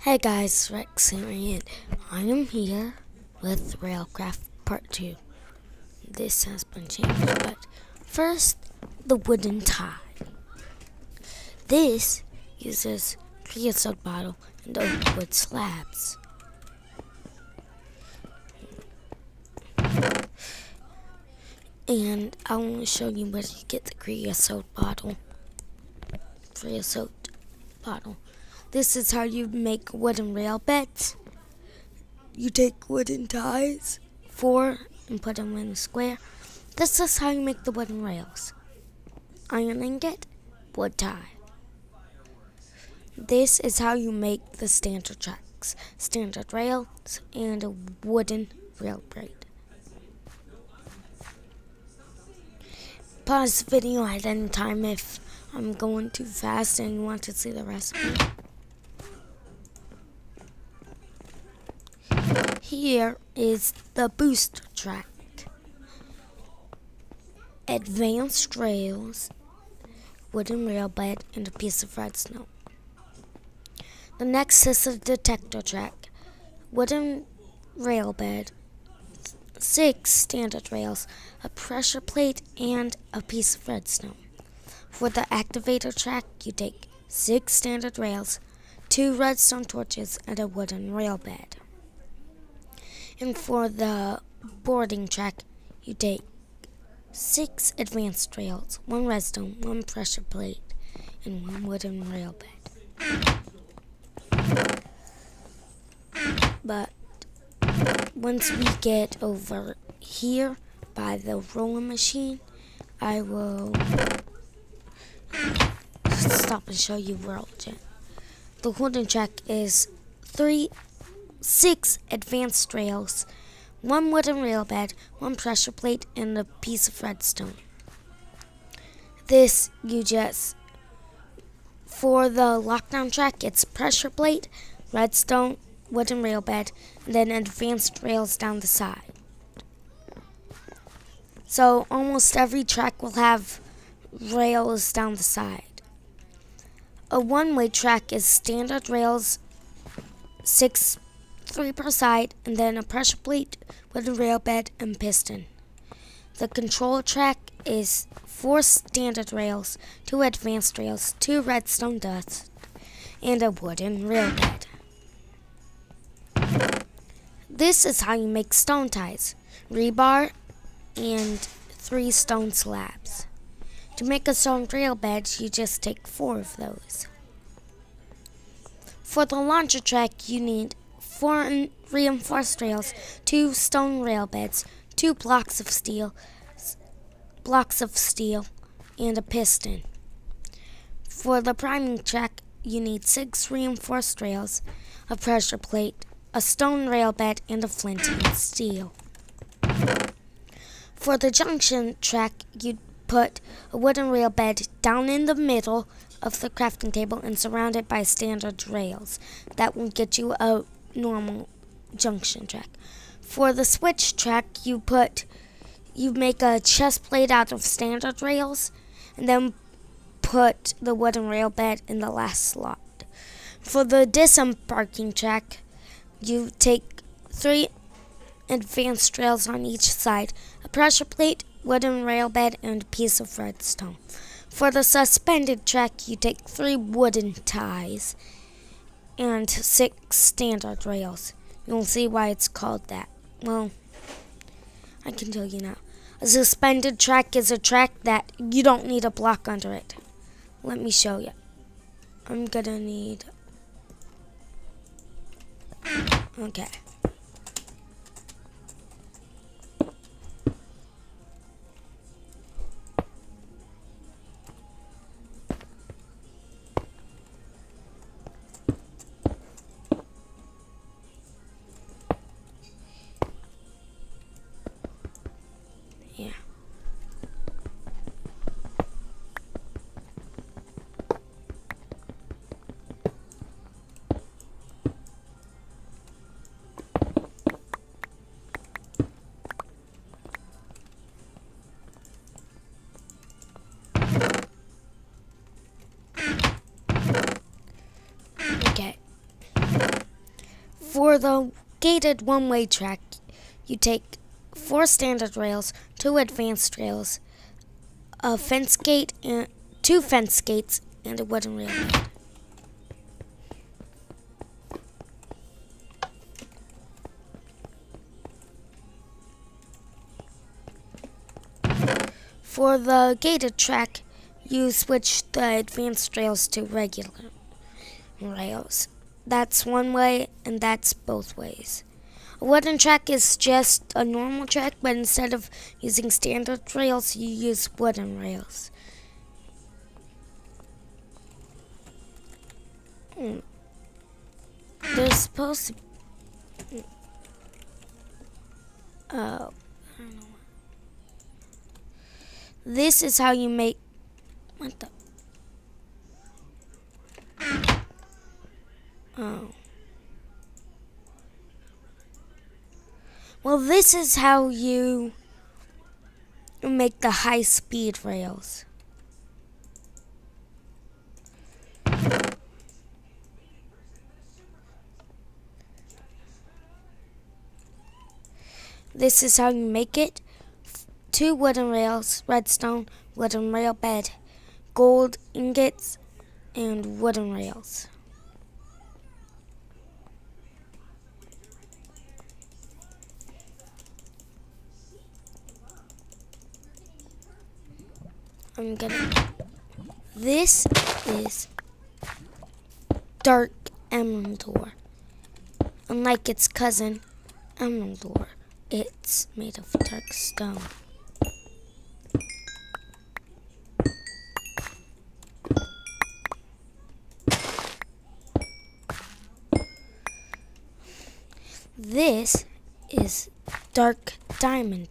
Hey guys, Rex here, and I am here with Railcraft Part 2. This has been changed, but first, the wooden tie. This uses creosote bottle and oak wood slabs. And I want to show you where you get the creosote bottle. This is how you make wooden rail beds. You take wooden ties, 4, and put them in a square. This is how you make the wooden rails. Iron ingot, wood tie. This is how you make the standard tracks, standard rails, and a wooden rail braid. Pause the video at any time if I'm going too fast and you want to see the recipe. Here is the booster track. Advanced rails, wooden rail bed, and a piece of redstone. The next is the detector track. Wooden rail bed, 6 standard rails, a pressure plate, and a piece of redstone. For the activator track, you take 6 standard rails, 2 redstone torches, and a wooden rail bed. And for the boarding track, you take 6 advanced rails, 1 redstone, 1 pressure plate, and 1 wooden rail bed. But once we get over here by the rolling machine, I will stop and show you where I'll jump. The wooden track is 6 advanced rails, 1 wooden rail bed, 1 pressure plate, and a piece of redstone. This for the lockdown track, it's pressure plate, redstone, wooden rail bed, and then advanced rails down the side. So almost every track will have rails down the side. A one-way track is standard rails, 3 per side, and then a pressure plate, wooden rail bed, and piston. The control track is 4 standard rails, 2 advanced rails, 2 redstone dust, and a wooden rail bed. This is how you make stone ties, rebar, and 3 stone slabs. To make a stone rail bed, you just take 4 of those. For the launcher track, you need 4 reinforced rails, 2 stone rail beds, 2 blocks of steel, and a piston. For the priming track, you need 6 reinforced rails, a pressure plate, a stone rail bed, and a flint and steel. For the junction track, you put a wooden rail bed down in the middle of the crafting table and surround it by standard rails. That will get you a normal junction track. For the switch track, you make a chest plate out of standard rails and then put the wooden rail bed in the last slot. For the disembarking track, you take 3 advanced rails on each side, a pressure plate, wooden rail bed, and a piece of redstone. For the suspended track, you take 3 wooden ties and 6 standard rails. You'll see why it's called that. Well, I can tell you now. A suspended track is a track that you don't need a block under it. Let me show you. I'm gonna need... Okay. Yeah. For the gated one-way track, you take 4 standard rails, 2 advanced rails, a fence gate, and 2 fence gates, and a wooden rail. For the gated track, you switch the advanced rails to regular rails. That's one way, and that's both ways. A wooden track is just a normal track, but instead of using standard rails, you use wooden rails. There's supposed to be... Oh, I don't know. This is how you make... What the... Oh. Well, this is how you make the high-speed rails. This is how you make it. 2 wooden rails, redstone, wooden rail bed, gold ingots, and wooden rails. This is dark emerald ore. Unlike its cousin, emerald ore, it's made of dark stone. This is dark diamond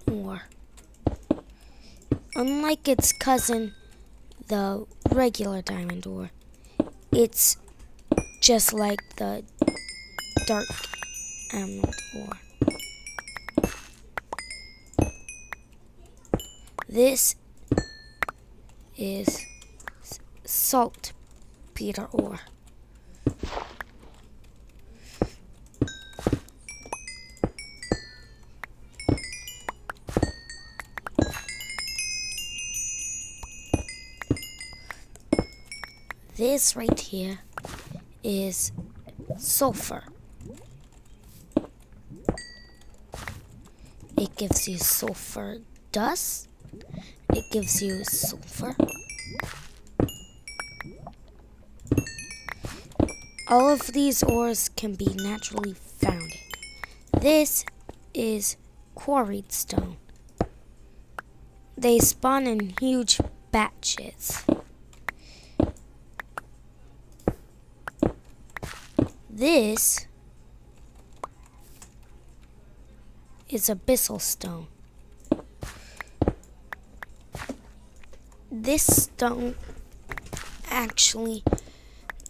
ore. Unlike its cousin, the regular diamond ore, it's just like the dark emerald ore. This is saltpeter ore. This right here is sulfur. It gives you sulfur dust. It gives you sulfur. All of these ores can be naturally found. This is quarried stone. They spawn in huge batches. This is abyssal stone. This stone, actually,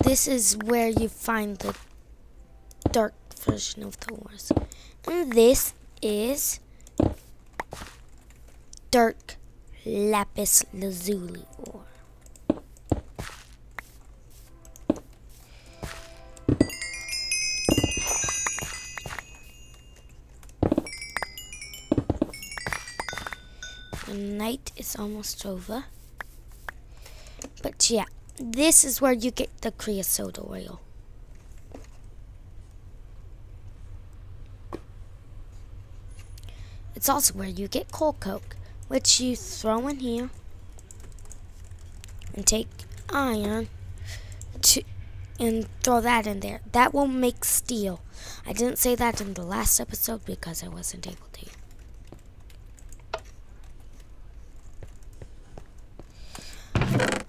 this is where you find the dark version of the ores. And this is dark lapis lazuli ore. The night is almost over. But yeah, this is where you get the creosote oil. It's also where you get coal coke, which you throw in here and take iron and throw that in there. That will make steel. I didn't say that in the last episode because I wasn't able to.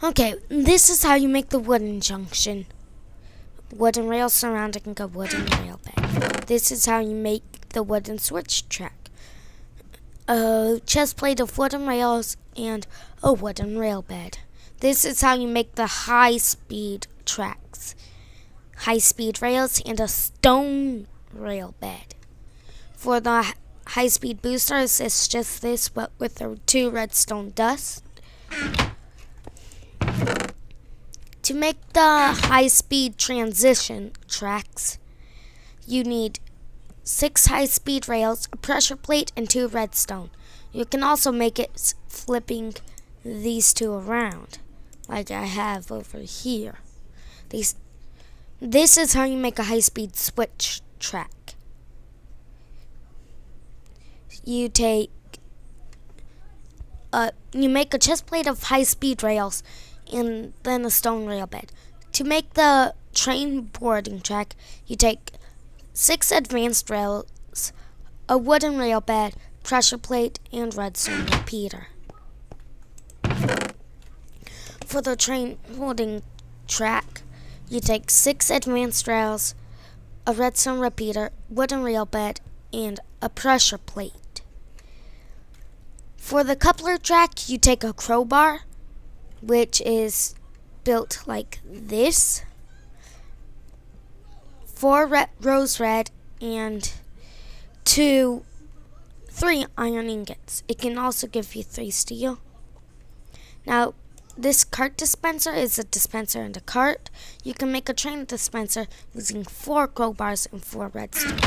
Okay, this is how you make the wooden junction. Wooden rails surrounding a wooden rail bed. This is how you make the wooden switch track. A chest plate of wooden rails and a wooden rail bed. This is how you make the high-speed tracks. High-speed rails and a stone rail bed. For the high-speed boosters, it's just this, but with the 2 redstone dust. To make the high-speed transition tracks, you need 6 high-speed rails, a pressure plate, and 2 redstone. You can also make it flipping these 2 around, like I have over here. This is how you make a high-speed switch track. You make a chest plate of high-speed rails and then a stone rail bed. To make the train boarding track, you take 6 advanced rails, a wooden rail bed, pressure plate, and redstone repeater. For the train boarding track, you take 6 advanced rails, a redstone repeater, wooden rail bed, and a pressure plate. For the coupler track, you take a crowbar, which is built like this. 4 rose red and 3 iron ingots. It can also give you 3 steel. Now, this cart dispenser is a dispenser and a cart. You can make a train dispenser using 4 crowbars and 4 redstone.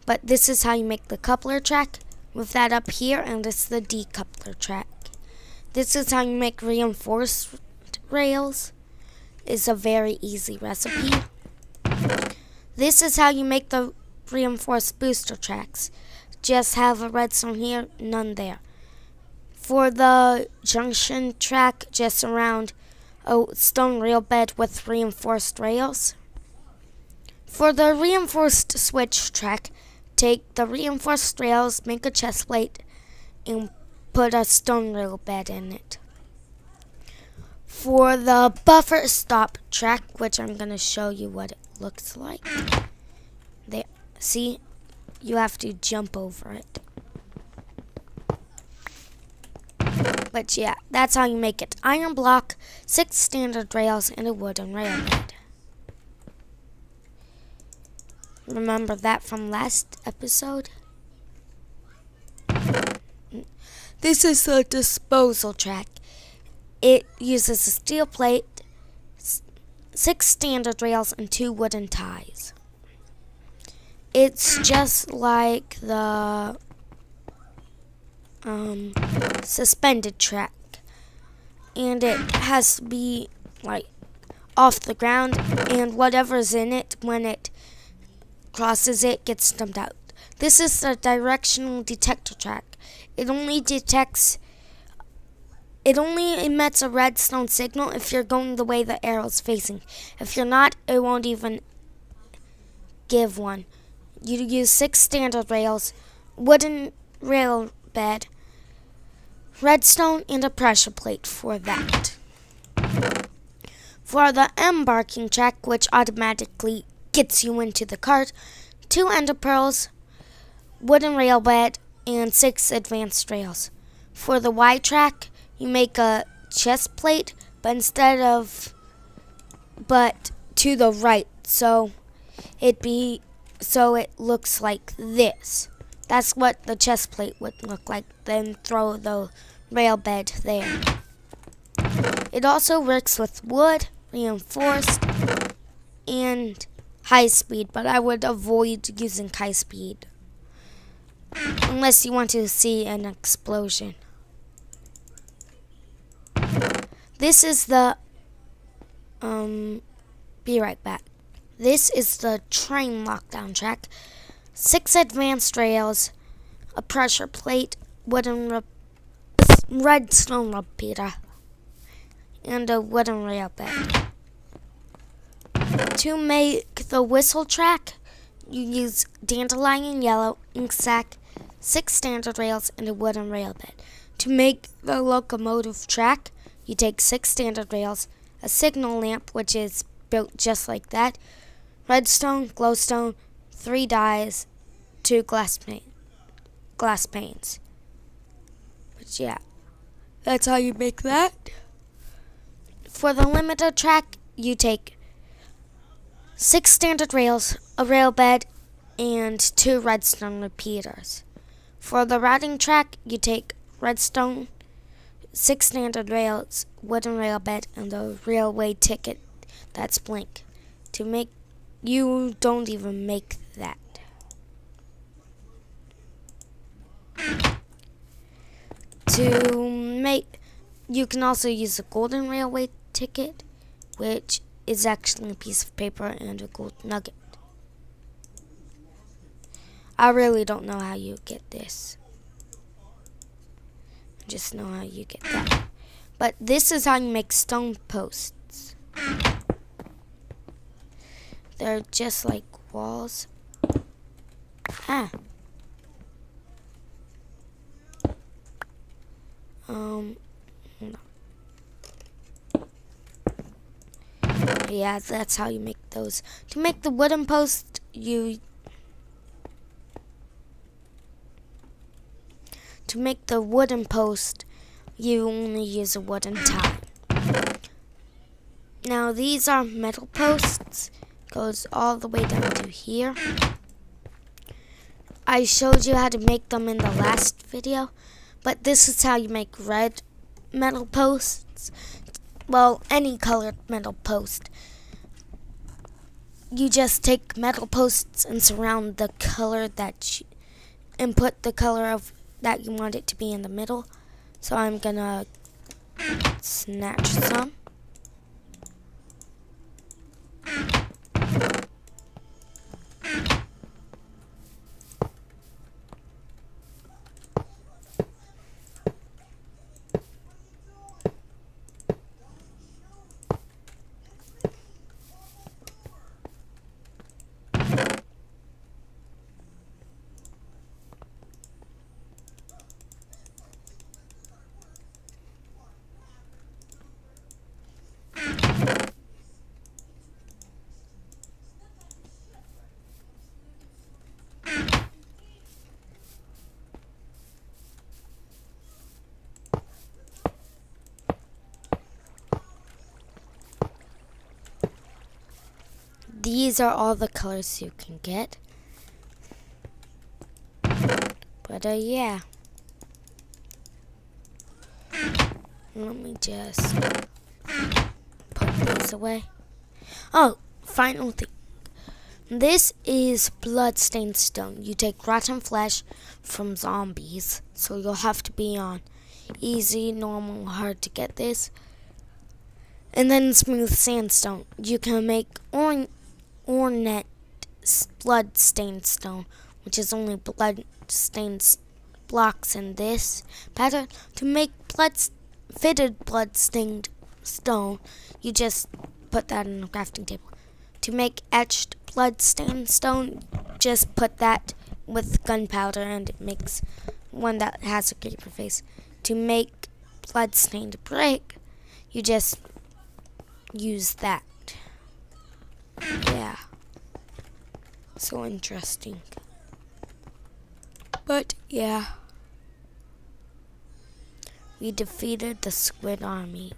But this is how you make the coupler track. With that up here, and it's the decoupler track. This is how you make reinforced rails. It's a very easy recipe. This is how you make the reinforced booster tracks. Just have a redstone here, none there. For the junction track, just around a stone rail bed with reinforced rails. For the reinforced switch track, take the reinforced rails, make a chest plate, and put a stone rail bed in it. For the buffer stop track, which I'm going to show you what it looks like. There, see? You have to jump over it. But yeah, that's how you make it. Iron block, 6 standard rails, and a wooden rail bed. Remember that from last episode? This is the disposal track. It uses a steel plate, 6 standard rails, and 2 wooden ties. It's just like the suspended track. And it has to be like off the ground, and whatever's in it when it crosses it gets dumped out. This is the directional detector track. It only emits a redstone signal if you're going the way the arrow's facing. If you're not, it won't even give one. You use 6 standard rails, wooden rail bed, redstone, and a pressure plate for that. For the embarking track, which automatically gets you into the cart, 2 ender pearls, wooden rail bed, and 6 advanced rails. For the Y track, you make a chest plate, but to the right, so it looks like this. That's what the chest plate would look like. Then throw the rail bed there. It also works with wood, reinforced, and high speed, but I would avoid using high speed unless you want to see an explosion. This is the be right back. This is the train lockdown track. 6 advanced rails, a pressure plate, wooden redstone repeater, and a wooden rail bed. To make the whistle track, you use dandelion yellow, ink sac, 6 standard rails, and a wooden rail bed. To make the locomotive track, you take 6 standard rails, a signal lamp, which is built just like that, redstone, glowstone, 3 dyes, 2 glass panes. But yeah, that's how you make that. For the limiter track, you take 6 standard rails, a rail bed, and 2 redstone repeaters. For the routing track, you take redstone, 6 standard rails, wooden rail bed, and the railway ticket that's blink. To make you don't even make that. To make, you can also use a golden railway ticket, which is actually a piece of paper and a gold nugget. I really don't know how you get this. I just know how you get that. But this is how you make stone posts. They're just like walls. Ah. No. Yeah, that's how you make those. To make the wooden post, you only use a wooden tie. Now these are metal posts. Goes all the way down to here. I showed you how to make them in the last video, but this is how you make red metal posts. Well, any colored metal post. You just take metal posts and surround the color and put the color of that you want it to be in the middle. So I'm gonna snatch some. These are all the colors you can get. But yeah. Let me just put these away. Oh, final thing. This is bloodstained stone. You take rotten flesh from zombies. So you'll have to be on easy, normal, hard to get this. And then smooth sandstone. You can make ornate blood-stained stone, which is only blood-stained blocks in this pattern. To make fitted blood-stained stone, you just put that in a crafting table. To make etched blood-stained stone, just put that with gunpowder and it makes one that has a creeper face. To make blood-stained brick, you just use that. Yeah. So interesting. But yeah. We defeated the squid army.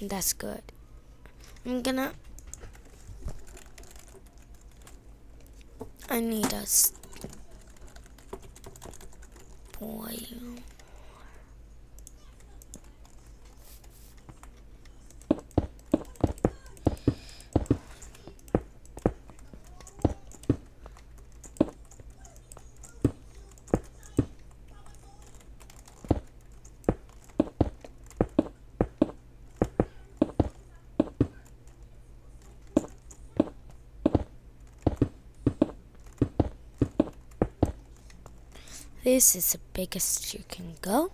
That's good. I need a boil. This is the biggest you can go.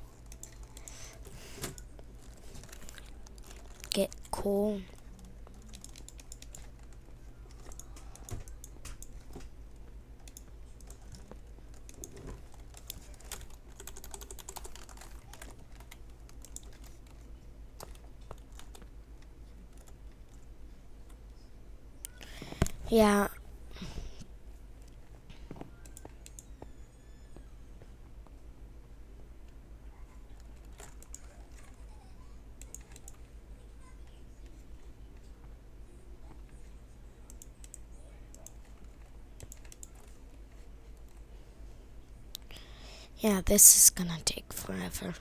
Get coal. Yeah. Yeah, this is gonna take forever.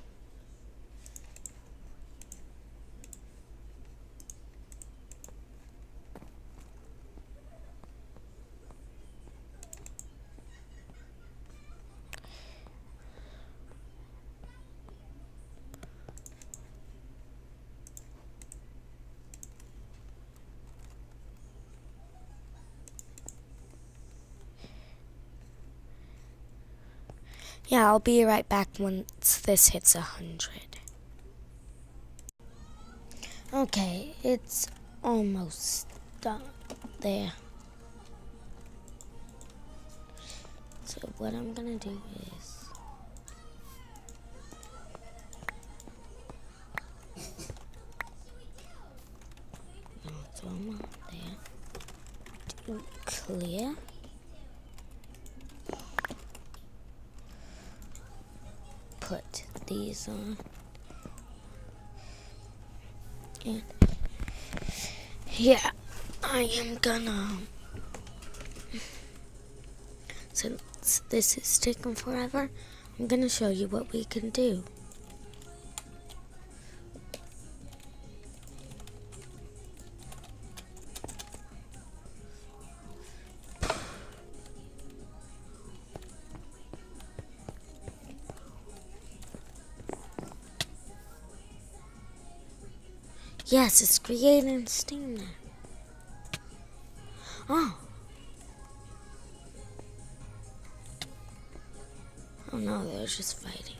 Yeah, I'll be right back once this hits 100. Okay, it's almost done there. So what I'm gonna do is throw them up there. Do clear. Put these on. And yeah, I am gonna, since this is taking forever, I'm gonna show you what we can do. Yes, it's creating steam there. Oh. Oh no, they're just fighting.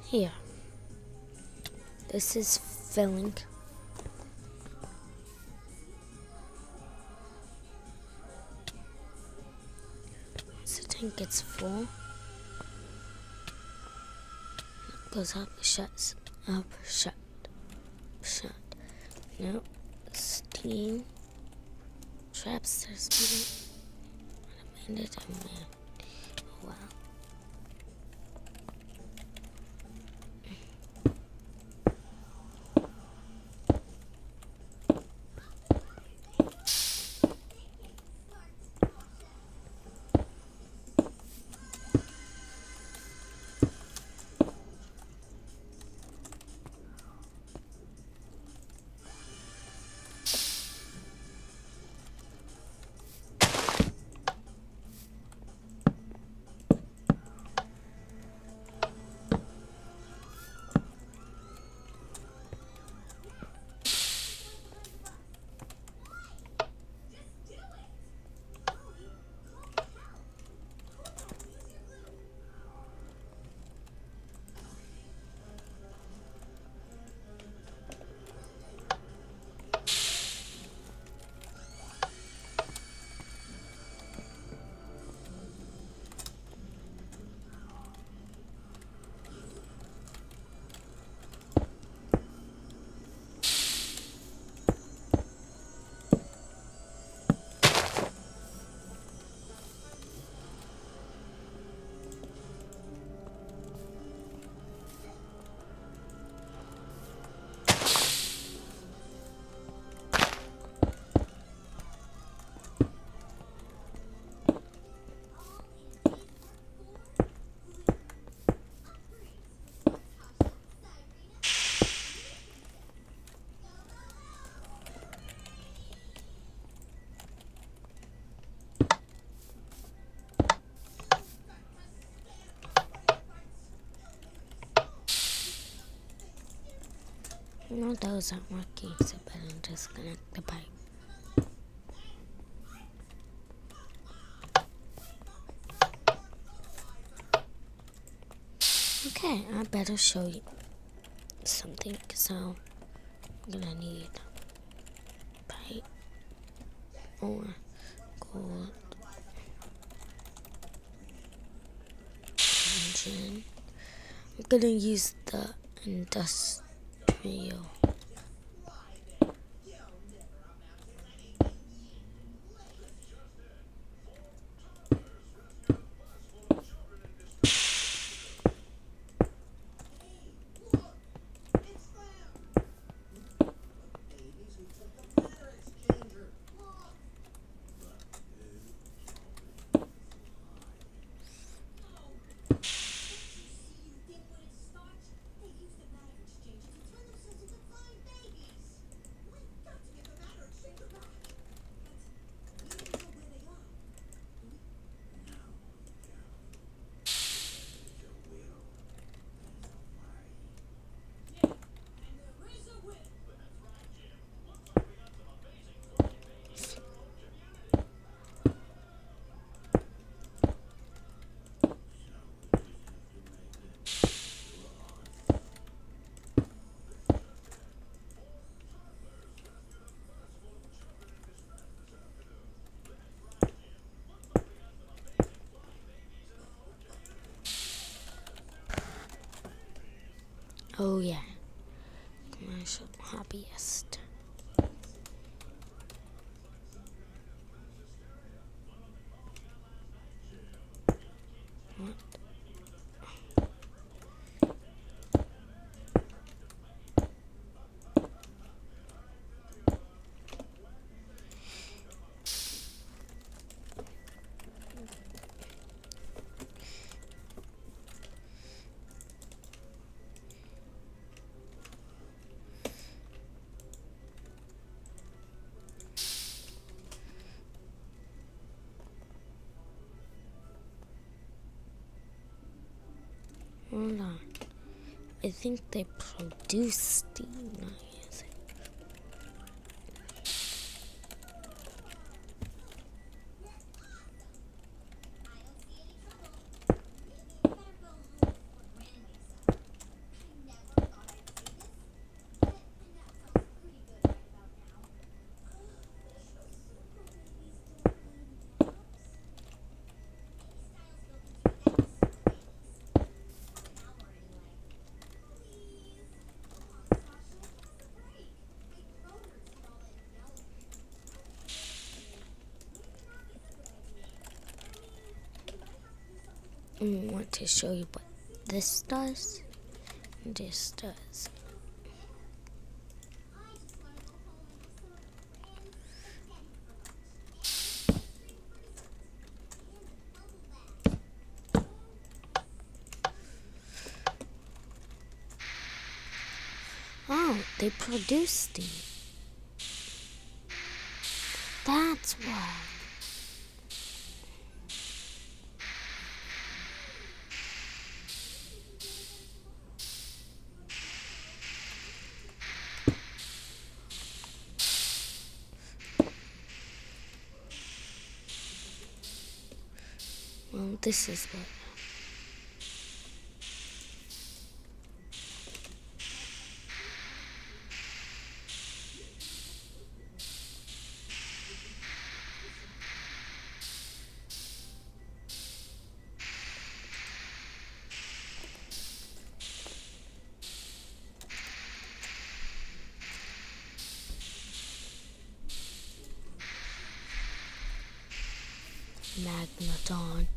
Here. This is filling. Once the tank gets full, it goes up, shuts, up, shut, shut. No, steam traps their steam. Unabandoned and man. Oh, wow. No, those aren't working, so better disconnect the pipe. Okay, I better show you something, so I'm gonna need pipe or gold engine. I'm gonna use the industrial. Oh yeah, commercial hobbyist. What? Hold on. I think they produce steam, not use it. I want to show you what this does. This does. Oh, they produce steam. That's why. Well, this is what. Magneton.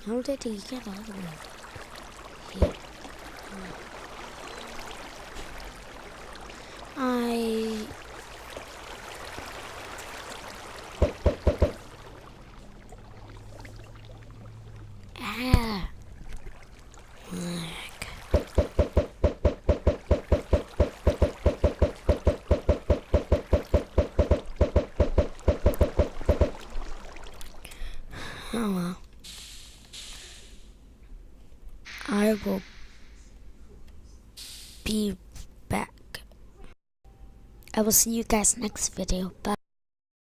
How did he get all the way here? Oh well. I will be back. I will see you guys next video. Bye.